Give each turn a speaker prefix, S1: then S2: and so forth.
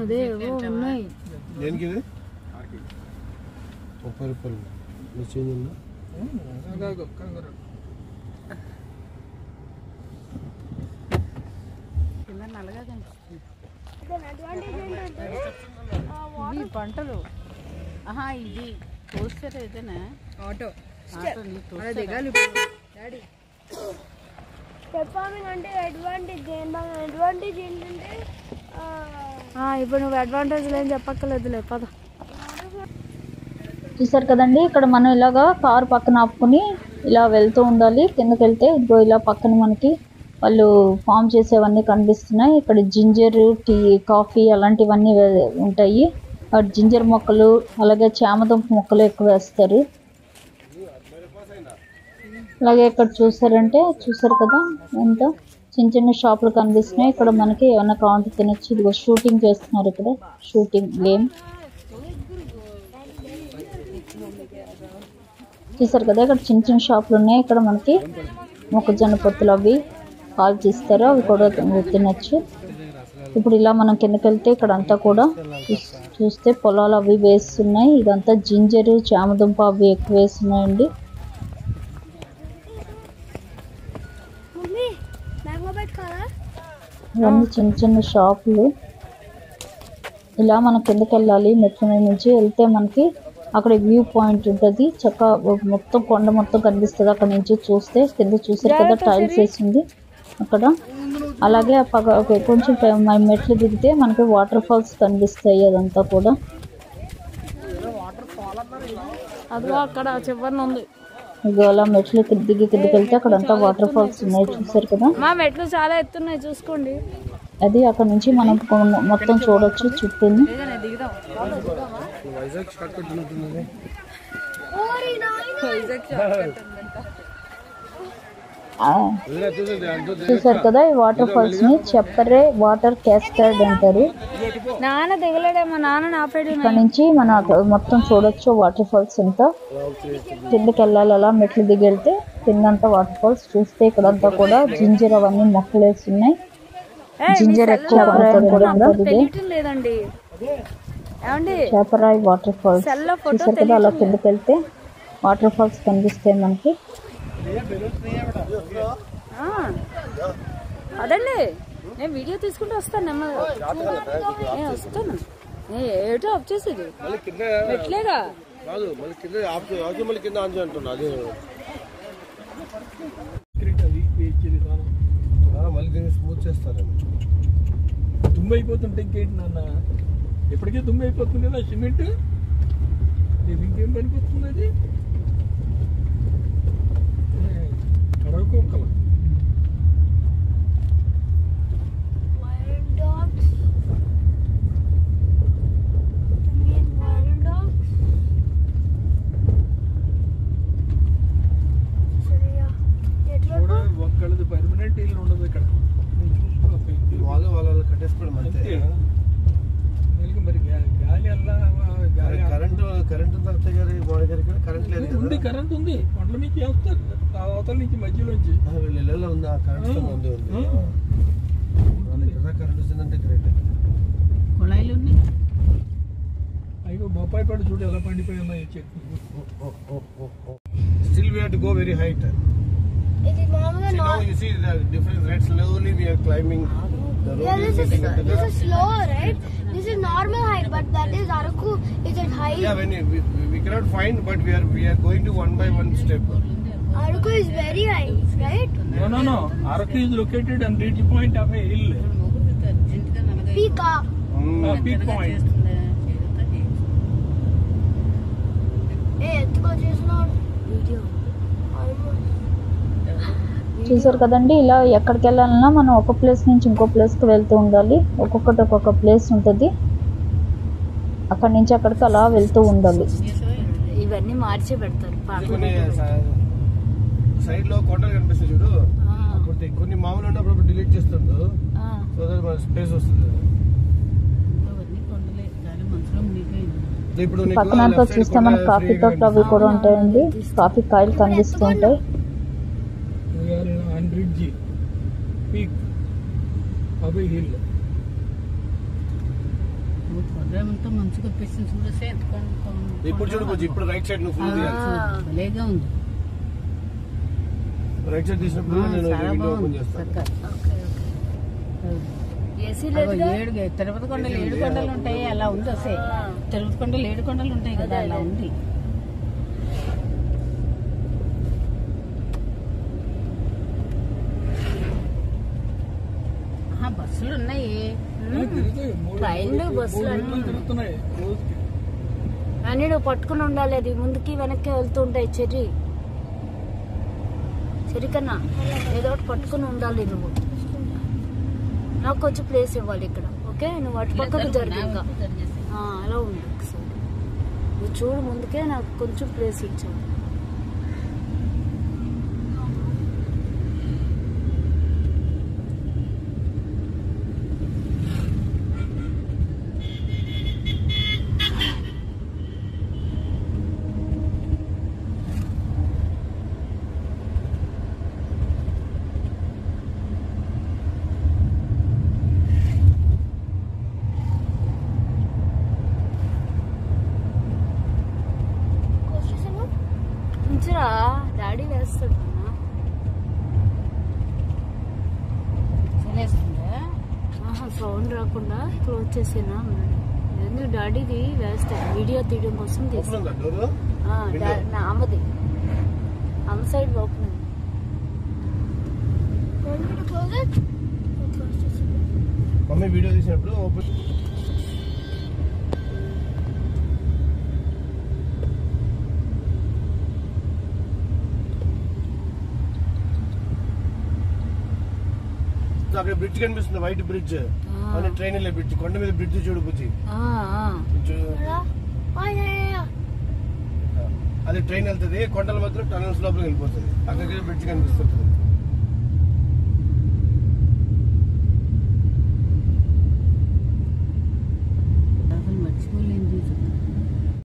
S1: అదే ఉన్నాయి
S2: దేనికి ఇది 30 రూపాయలు చేంజ్ ఉందా
S1: కింద నల్లగా కనిపిస్తుంది ఇవి పంటలు ఇది పోస్టర్ ఏదైనా ఆటో దిగాలి డాడీ
S3: పెర్ఫార్మింగ్ అంటే అడ్వాంటేజ్ ఏంటంటే
S4: ఇప్పుడు నువ్వు అడ్వాంటేజ్ లేని చెప్పక్కర్లేదులే పద.
S5: చూసారు కదండి, ఇక్కడ మనం ఇలాగా కారు పక్కన ఆపుకుని ఇలా వెళ్తూ ఉండాలి. కిందకి వెళ్తే ఇదిగో ఇలా పక్కన మనకి వాళ్ళు ఫామ్ చేసేవన్నీ కనిపిస్తున్నాయి. ఇక్కడ జింజర్, టీ, కాఫీ అలాంటివన్నీ ఉంటాయి. జింజర్ మొక్కలు అలాగే చామదుంప మొక్కలు ఎక్కువ వేస్తారు. అలాగే ఇక్కడ చూసారు కదా ఎంత చిన్న చిన్న షాపులు కనిపిస్తున్నాయి. ఇక్కడ మనకి ఏమన్నా కావాలంటే తినచ్చు. ఇదిగో షూటింగ్ చేస్తున్నారు, ఇక్కడ షూటింగ్ గేమ్ చూసారు కదా. ఇక్కడ చిన్న చిన్న షాపులు ఉన్నాయి. ఇక్కడ మనకి మొక్కజొన్న పొత్తులు అవి కాల్ చేస్తారు, అవి కూడా తినచ్చు. ఇప్పుడు ఇలా మనం కిందకి వెళ్తే ఇక్కడ అంతా కూడా చూస్తే పొలాలు అవి వేస్తున్నాయి. ఇదంతా జింజరు, చామదుంప అవి ఎక్కువ వేస్తున్నాయండి. ఇవన్నీ చిన్న చిన్న షాపులు. ఇలా మనం కిందకి వెళ్ళాలి. మెట్ల మీద నుంచి వెళ్తే మనకి అక్కడ వ్యూ పాయింట్ ఉంటుంది. మొత్తం కొండ మొత్తం కనిపిస్తుంది. అక్కడ నుంచి చూస్తే కింద చూసారు కదా టైల్స్ వేసింది అక్కడ. అలాగే కొంచెం మెట్లు దిగితే మనకి వాటర్ ఫాల్స్ కనిపిస్తాయి. అదంతా కూడా
S4: అదిగో అక్కడ చివరిన ఉంది.
S5: ఇదిగో అలా మెట్లు దిగి కిందకి వెళ్తే అక్కడంతా వాటర్ ఫాల్స్ ఉన్నాయి. చూసారు కదా,
S4: మా మెట్లు చాలా ఎత్తున్నాయి చూసుకోండి.
S5: అది అక్కడ నుంచి మనం మొత్తం చూడొచ్చు చుట్టూ. చూసారు కదా, ఈ వాటర్ ఫాల్స్ ని చెప్పరే వాటర్ క్యాస్కేడ్ అంటారు.
S4: నాన్న దిగలేడేమో, నాన్న
S5: ఇక్కడ నుంచి మనం మొత్తం చూడొచ్చు వాటర్ ఫాల్స్ అంతా. కిందకి వెళ్ళాలి, అలా మెట్లు దిగి వెళ్తే కిందంతా వాటర్ ఫాల్స్. చూస్తే ఇక్కడంతా కూడా జింజర్ అవన్నీ మొక్కలు వేస్తున్నాయి. జింజర్ ఎక్కువ చేపరాయి వాటర్ ఫాల్స్ చూసారు కదా. అలా కిందకి వెళ్తే వాటర్ ఫాల్స్ కనిపిస్తాయి మనకి.
S4: అదండి నేను వీడియో తీసుకుంటూ వస్తాను. నేను వస్తాను. ఏటో ఆఫ్ చేసేది మెట్లేగా
S2: దుమ్ము అయిపోతుంటే ఇంకేంటి నాన్న, ఎప్పటికే దుమ్ము అయిపోతుంది కదా సిమెంట్. ఇంకేం పనికొస్తుంది అది కడవకోకల. ఒక్కళ్ళది పర్మనెంట్ ఇల్లు ఉండదు ఇక్కడ. వాళ్ళు కట్టేసుకోవడం అంతే. మరి గాలి అలా కరెంటు కరెంట్ లేదు. ఉంది కరెంట్ ఉంది. కొండల నుంచి వేస్తారు అవతల నుంచి మధ్యలోంచి వీళ్ళ ఉంది. ఆ కరెంట్ ఉంది కరెంట్ వచ్చిందంటే గ్రేట్.
S1: కుళాయిలు ఉన్నాయి.
S2: అయ్యో బొప్పాయి పండు చూడు ఎలా పండిపోయి ఉన్నాయి చెట్టు. Still we have to go very height.
S3: It is normal.
S2: See, now you see the difference, right? Slowly we are climbing the road.
S3: Yeah, this is slower, right? This is normal height, but that is Araku. Is it high?
S2: Yeah, when we cannot find, but we are going to one by one step.
S3: Araku is very high, right?
S2: No. Araku is located on ridge point of a hill.
S3: Peak.
S2: Peak point.
S3: Hey, let's go just now. Video.
S5: చూసారు కదండి, ఇలా ఎక్కడికి వెళ్ళాలన్నా మనం ఒక place నుంచి ఇంకో ప్లేస్కి వెళ్తూ ఉండాలి. ఒక్కొక్క ప్లేస్ ఉంటుంది. అక్కడి నుంచి అక్కడికి అలా వెళ్తూ ఉండాలి.
S4: ఇవన్నీ మార్చి పెడతారు.
S2: సైడ్ లో కోటలు కనిపిస్తాయి చూడు, కొన్ని మామూలు ఉన్నప్పుడు డిలీట్ చేస్తుండు. సో దట్ మన స్పేస్ వస్తుంది. ఇప్పుడు
S5: పక్కనంతా చూస్తే మనకు కాఫీ తోటలు అవి కూడా ఉంటాయండి. కాఫీ కాయలు కనిపిస్తూ ఉంటాయి.
S2: Bridge peak of a hill.
S1: రేమంతా మంచు కప్పేసింది చూడసే
S2: ఇప్పుడు చూడవచ్చు. ఇప్పుడు రైట్ సైడ్ నువ్వు ఫుల్ తీయాలి.
S1: భలేగా ఉంది.
S2: రైట్ సైడ్ తీసినప్పుడు నేను విండో ఓపెన్ చేస్తాను.
S1: తిరుపతి కొండలు 7 కొండలు ఉంటాయి, అలా ఉంది. అసే తిరుపతి కొండలు 7 కొండలు ఉంటాయి కదా, అలా ఉంది. బస్సులు ఉన్నాయి,
S4: ట్రైన్లు బస్సులు
S2: తిరుగుతున్నాయి రోజుకి.
S4: అన్నీ నువ్వు పట్టుకుని ఉండాలి. అది ముందుకి వెనక్కి వెళ్తూ ఉంటాయి. చెర్రీ కన్నా ఏదో ఒకటి పట్టుకుని ఉండాలి. నువ్వు నాకు కొంచెం ప్లేస్ ఇవ్వాలి ఇక్కడ. ఓకే, నువ్వు అటు పక్కకు జరిగి ఇంకా అలా ఉంది. ఒకసారి నువ్వు చూడు, ముందుకే నాకు కొంచెం ప్లేస్ ఇచ్చావు. డాడీ వేస్తాడు. సౌండ్ రాకుండా క్లోజ్ చేసేనా అన్నాడు. ఎందుకు డాడీది వేస్తాడు, వీడియో తీయడం కోసం తీసుకుంటాడు. అమ్మది అమ్మ సైడ్ ఓపెన్.
S2: మమ్మీ వీడియో తీసినప్పుడు ఓపెన్. అక్కడ బ్రిడ్జ్ కనిపిస్తుంది, వైట్ బ్రిడ్జ్. అని ట్రైన్ వెళ్ళే బ్రిడ్జ్, కొండ మీద బ్రిడ్జ్ చూడు బుజ్జి. అది ట్రైన్ వెళ్తుంది, కొండల మాత్రం టనల్స్ లోపలికి వెళ్ళిపోతుంది. అక్కడికి బ్రిడ్జ్ కనిపిస్తుంటుంది.